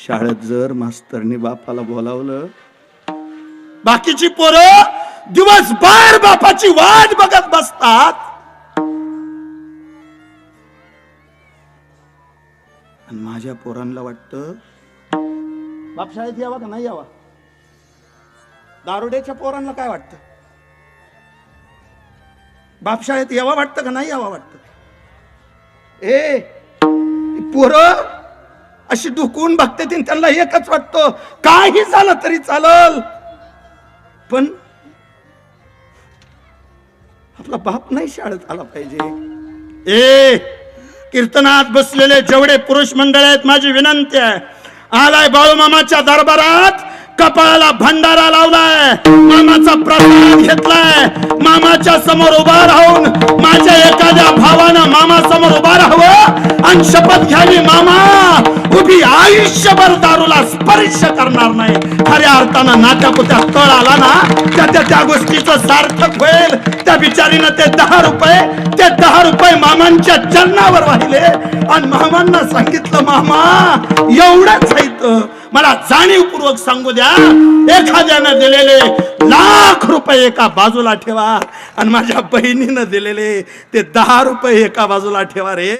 शाळेत जर मास्तरनी बापाला बोलावलं, बाकीची पोरं दिवसभर बापाची वाट बघत बसतात आणि माझ्या पोरांना वाटतं बाप शाळेत यावा का नाही यावा. दारुड्याच्या पोरांना काय वाटतं, बाप शाळेत यावा वाटतं का नाही यावा वाटतं. ए पोरं अशी डुकून बघते त्यांना एकच वाटतं काही झालं तरी चालल, पण आपला बाप नाही शाळेत आला पाहिजे. ए कीर्तनात बसलेले जेवढे पुरुष मंडळ आहेत, माझी विनंती आहे, आलाय बाळूमामाच्या दरबारात, कपाळाला भंडारा लावलाय, मामाचा प्रसाद घेतलाय, मामाच्या समोर उभा राहून माझ्या एखाद्या भावानं मामा समोर उभा राहावं आणि शपथ घ्यावी, मामा उभी आयुष्यभर दारूला स्पर्श करणार नाही. खऱ्या अर्थानं नात्यापुत्या तळ आला ना त्या गोष्टीचं सार्थक होईल. त्या बिचारीनं ते 10 रुपये मामांच्या चरणावर वाहिले आणि मामांना सांगितलं, मामा एवढंच आहे, मला जाणीवपूर्वक सांगू द्या, एखाद्यानं दिलेले ₹1,00,000 एका बाजूला ठेवा आणि माझ्या बहिणीनं दिलेले ते 10 रुपये एका बाजूला ठेवा रे.